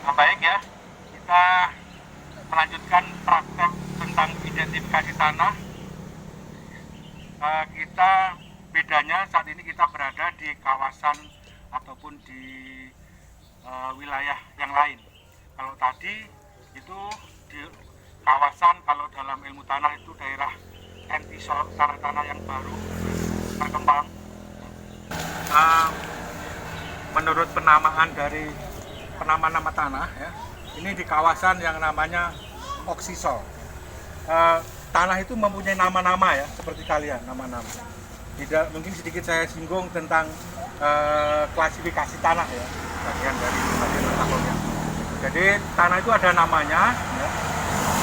Baik ya, kita melanjutkan praktek tentang identifikasi tanah. Kita bedanya saat ini kita berada di kawasan ataupun di wilayah yang lain. Kalau tadi itu di kawasan, kalau dalam ilmu tanah itu daerah entisol, tanah-tanah yang baru berkembang. Menurut penamaan dari penama nama tanah ya, ini di kawasan yang namanya oksisol. Tanah itu mempunyai nama-nama ya, seperti kalian nama-nama. Tidak, mungkin sedikit saya singgung tentang klasifikasi tanah ya, bagian dari pengetahuan. Jadi tanah itu ada namanya ya.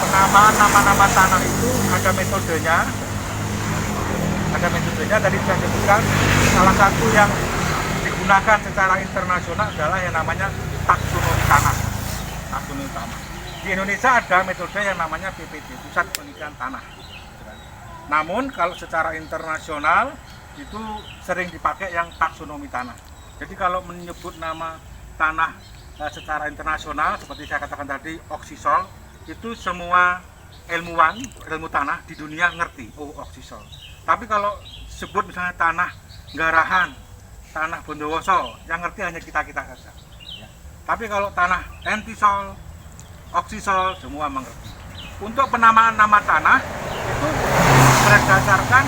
Penamaan nama-nama tanah itu ada metodenya. Ada metodenya, tadi saya sebutkan salah satu yang digunakan secara internasional adalah yang namanya taksonomi tanah. Taksonomi tanah. Di Indonesia ada metode yang namanya PPT, Pusat Penelitian Tanah. Namun kalau secara internasional itu sering dipakai yang taksonomi tanah. Jadi kalau menyebut nama tanah secara internasional seperti saya katakan tadi oksisol, itu semua ilmuwan ilmu tanah di dunia ngerti, oh oksisol. Tapi kalau sebut misalnya tanah Garahan, tanah Bondowoso, yang ngerti hanya kita-kita saja. Ya. Tapi kalau tanah entisol, oksisol, semua mengerti. Untuk penamaan nama tanah itu berdasarkan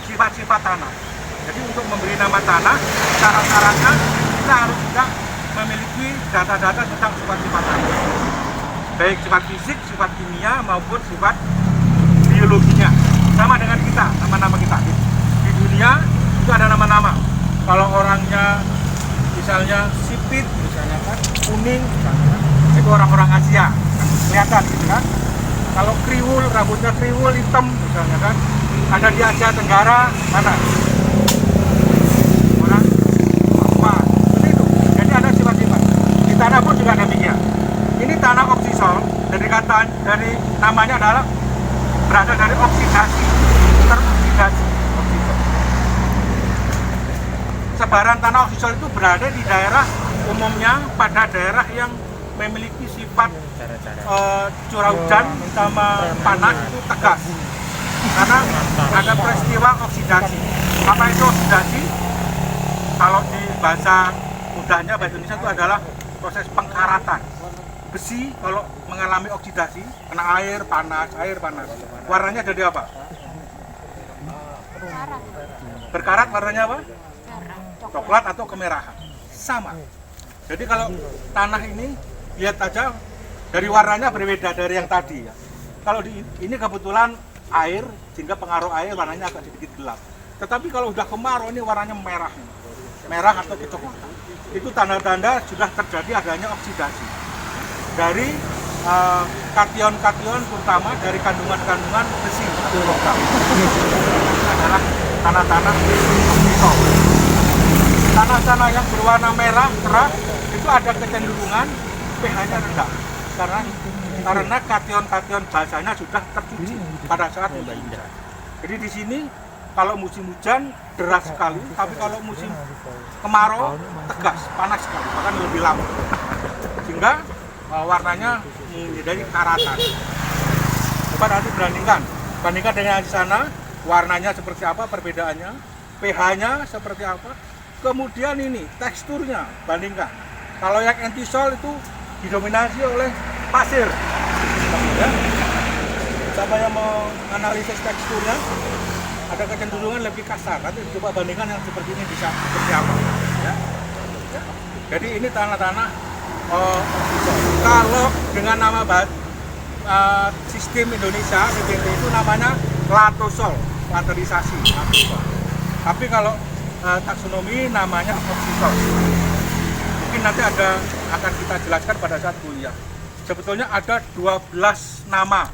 sifat-sifat tanah. Jadi untuk memberi nama tanah, syarat-syaratnya kita harus juga memiliki data-data tentang sifat-sifat tanah. Baik sifat fisik, sifat kimia, maupun sifat biologinya. Sama dengan kita, nama-nama kita. Di dunia itu ada nama-nama. Kalau orangnya misalnya sipit, misalnya kan kuning, misalnya, itu orang-orang Asia, kelihatan gitu kan. Kalau kriwul, rambutnya kriwul hitam, misalnya kan, ada di Asia Tenggara, mana? Orang Papua, seperti itu. Jadi ada sifat-sifat. Di tanah pun juga demikian. Ini tanah oksisol, dari namanya adalah berasal dari oksidasi, teroksidasi. Sebaran tanah oksisol itu berada di daerah umumnya pada daerah yang memiliki sifat curah hujan sama panas itu tegas karena ada peristiwa oksidasi. Apa itu oksidasi? Kalau di bahasa mudahnya bahasa Indonesia itu adalah proses pengkaratan. Besi kalau mengalami oksidasi kena air panas, warnanya jadi apa? Berkarat, warnanya apa? Coklat atau kemerahan. Sama. Jadi kalau tanah ini lihat aja dari warnanya berbeda dari yang tadi ya. Kalau ini kebetulan air, sehingga pengaruh air warnanya agak sedikit gelap. Tetapi kalau udah kemarau ini warnanya merah atau kecoklatan. Itu tanda-tanda sudah terjadi adanya oksidasi dari kation-kation, terutama dari kandungan-kandungan besi atau logam. Ini adalah tanah-tanah oksisol. Tanah-tanah yang berwarna merah cerah itu ada kecenderungan pH-nya rendah karena kation-kation basanya sudah tercuci pada saat musim hujan. Jadi di sini kalau musim hujan deras sekali, tapi kalau musim kemarau tegas, panas sekali, bahkan lebih lama. Sehingga warnanya menjadi karatan. Coba nanti bandingkan dengan di sana, warnanya seperti apa perbedaannya, pH-nya seperti apa. Kemudian ini teksturnya bandingkan. Kalau yang entisol itu didominasi oleh pasir. Ya. Siapa yang mau analisis teksturnya, ada kecenderungan lebih kasar. Nanti coba bandingkan yang seperti ini bisa seperti apa. Ya. Jadi ini tanah-tanah oksisol. Kalau dengan nama sistem Indonesia PPT itu namanya latosol, laterisasi. Tapi kalau taksonomi namanya oksisol. Mungkin nanti akan kita jelaskan pada saat kuliah. Sebetulnya ada 12 nama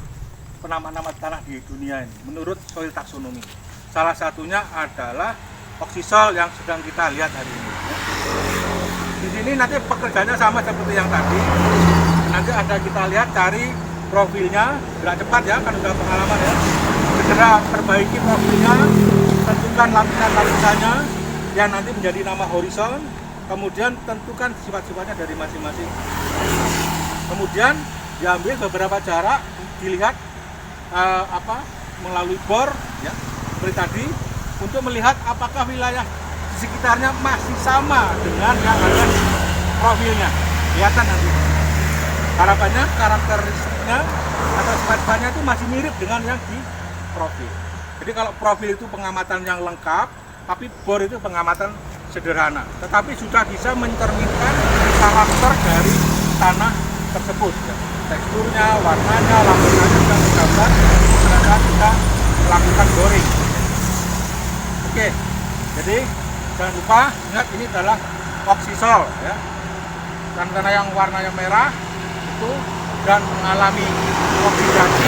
penama-nama tanah di dunia ini menurut soil taksonomi. Salah satunya adalah oksisol yang sedang kita lihat hari ini. Di sini nanti pekerjaannya sama seperti yang tadi. Nanti ada kita lihat cari profilnya, gerak cepat ya, kan udah pengalaman ya. Segera perbaiki profilnya, tentukan lapisan-lapisannya yang nanti menjadi nama horizon, kemudian tentukan sifat-sifatnya dari masing-masing. Kemudian diambil beberapa jarak, dilihat melalui bor ya seperti tadi, untuk melihat apakah wilayah di sekitarnya masih sama dengan yang ada di profilnya. Kelihatan nanti. Harapannya karakteristiknya atau sifat-sifatnya itu masih mirip dengan yang di profil. Jadi kalau profil itu pengamatan yang lengkap, tapi bor itu pengamatan sederhana. Tetapi sudah bisa mencerminkan karakter dari tanah tersebut. Ya. Teksturnya, warnanya, lapisannya sudah tergambar pada saat kita melakukan boring. Oke, jadi jangan lupa ingat ini adalah oksisol ya. Tanah yang warnanya merah itu dan mengalami oksidasi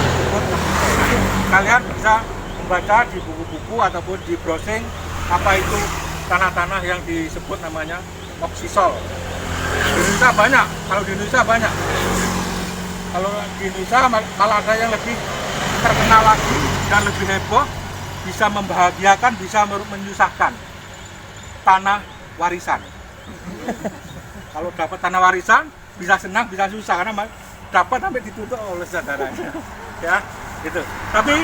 disebut oksisol. Kalian bisa membaca di buku-buku ataupun di browsing apa itu tanah-tanah yang disebut namanya oksisol. Di Indonesia banyak, kalau di Indonesia banyak. Kalau di Indonesia malah ada yang lebih terkenal lagi dan lebih heboh, bisa membahagiakan, bisa menyusahkan. Tanah warisan. Kalau dapat tanah warisan, bisa senang, bisa susah karena dapat sampai ditutup oleh saudaranya. Ya, gitu. Tapi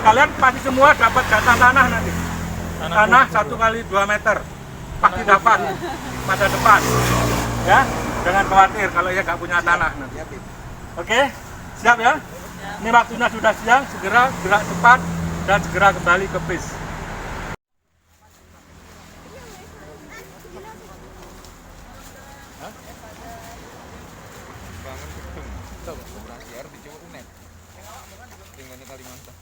kalian pasti semua dapat jatah tanah nanti. Tanah 1 kali 2 meter pasti dapat masa depan. Ya, jangan khawatir kalau ya nggak punya tanah nanti. Oke, siap ya? Ini waktunya sudah siang, segera gerak cepat dan segera kembali ke bis. Bangun gedung, operasi air di Jawa Unet. Tinggal Kalimantan.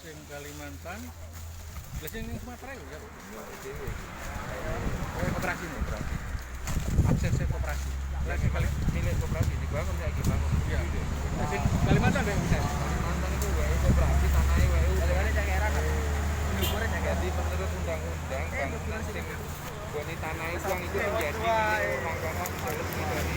Sing Kalimantan. Biasanya ini Sumatera ya, Bu? Koperasi ini, berarti. Aksesnya koperasi. Lagi kali milik koperasi dibangun lagi bangun. Iya. Sing Kalimantan ya, bisa. Kalimantan itu WU koperasi tanahnya WU. Jadi menurut undang-undang bangunan sing goni tanah itu yang itu menjadi milik Mahkamah Konstitusi dari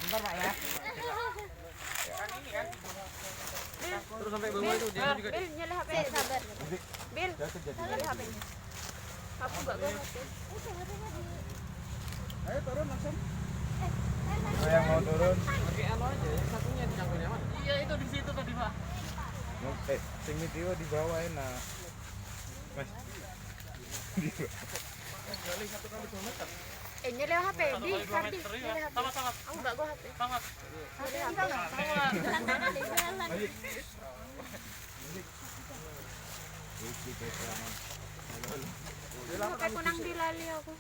Bentar Pak ya. terus sampai bawah itu dia juga Bil, nyala HP, sabar. Bil, nyala HP. Aku enggak bawa HP. Ayo turun langsung. yang mau turun. Pakai anu aja, yang satunya di cangkulnya mana? Iya itu di situ tadi Pak. Sing video di bawah enak. Mas. Nyala HP, di Sardi, nyala HP. Sama-sama. Aku enggak bawa HP. Sama. Nyala HP. HP kunang dilali aku.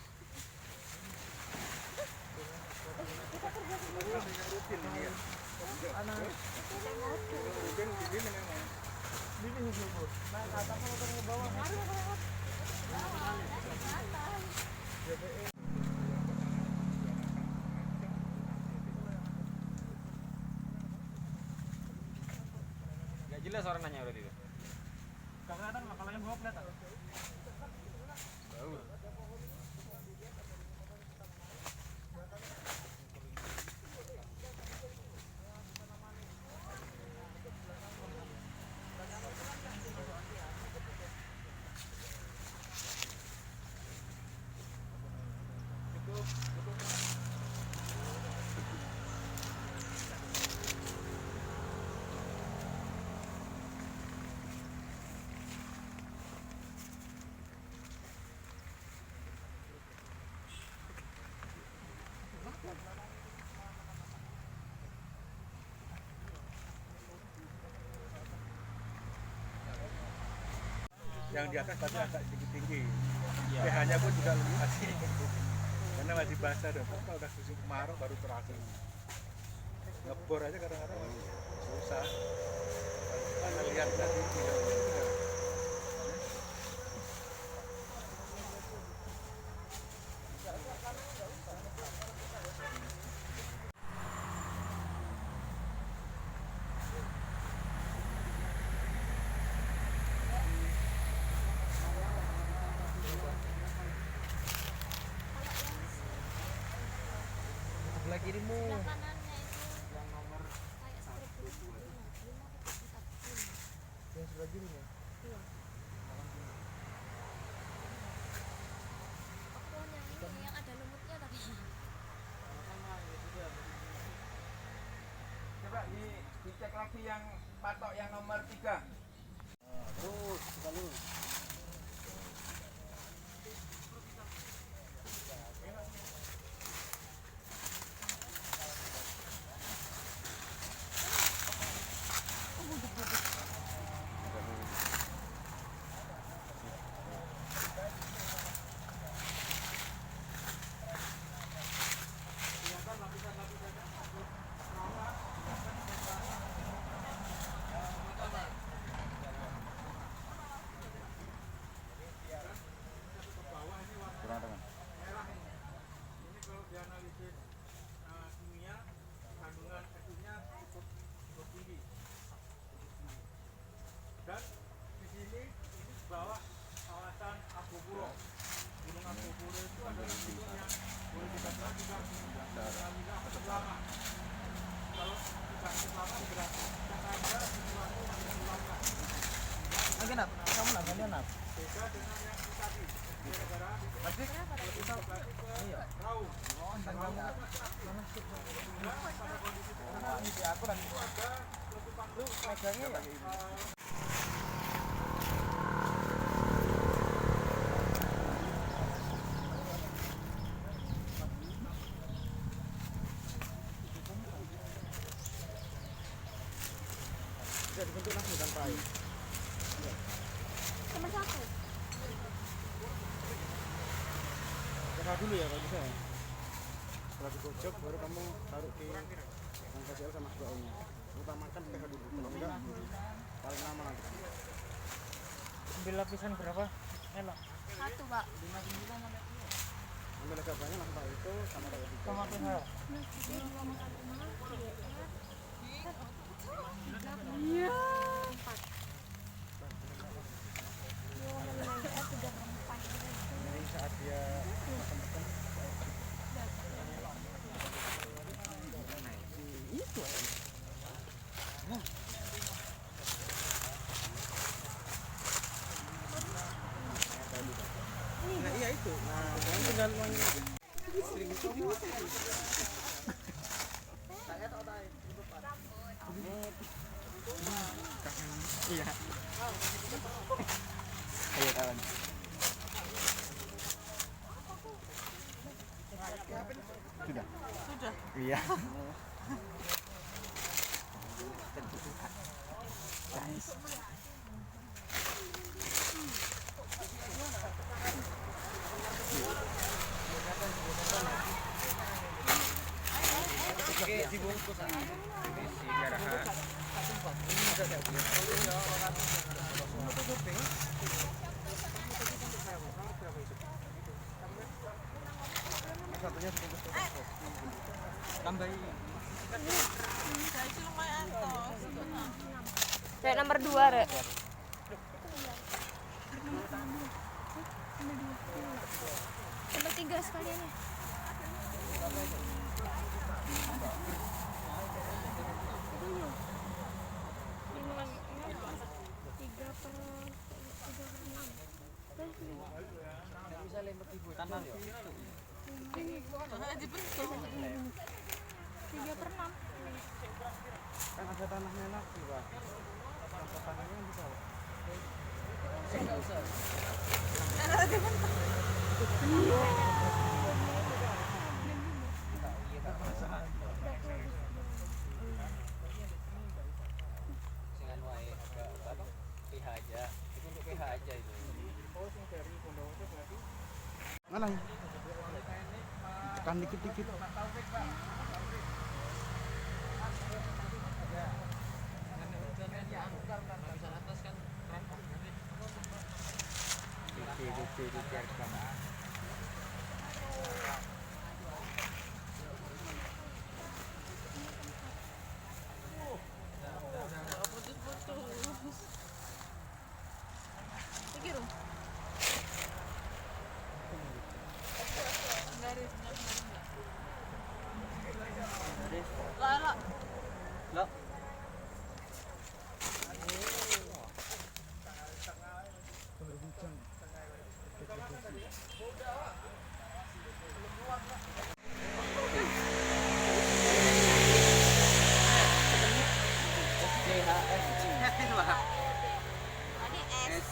Gak jelas orangnya udah itu. Kelihatan kalau yang bawa kelihatan. Yang di atas pasti agak sedikit tinggi. pH-nya pun juga lebih asin. Karena masih basah dan kalau udah musim kemarau baru terasa. Ngebor aja kadang-kadang masih susah. Kalau lihat tadi tidak. sebelah kirimu. Sebelah kanannya itu Yang nomor kayak strip gitu. 5 tapi yang sebelah kirinya. Iya. Aku yang ini yang ada lumutnya tapi. Coba dicek lagi yang patok yang nomor 3. Terus kita lurus. Ini kalau dianalisis kimia, kandungan Fe-nya cukup tinggi. Dan di sini ini di bawah kawasan Abuburo. Gunung Abuburo itu adalah gunung yang boleh dikatakan juga minyak cukup lama. Kalau tidak cukup lama berarti yang ada sesuatu yang diulangkan. Nap, kamu nap, ini nap. Beda dengan yang tadi. Gara-gara Pasti? iya. Raung. Pada kondisi Ini aku dan itu ada letupan lu megangnya ya. Tidak dibentuk langsung tanpa air. Nomor 1. Coba dulu ya kalau bisa. Setelah digocok baru kamu taruh di yang KCL sama baunya. Utamakan pH dulu. Kalau enggak paling lama nanti. Ambil lapisan berapa? Enak. 1, Pak. Ambil agak banyak langsung taruh itu sama taruh di sama pH. Iya. 4. Jadi saat dia makan-makan itu nah iya itu nah yang tinggal sering itu iya ayo kawan sudah iya guys oke dibungkus ini si garahan satunya dibungkus tambahin Rek nomor 2, Rek. Nomor 3 sekalian ya. bisa lempar di tanah ya 3/6. kan ada tanahnya lagi pak tanah tanahnya bisa pak enggak usah pH aja. Itu untuk pH aja itu. mana ya tekan dikit-dikit Iki, Rum.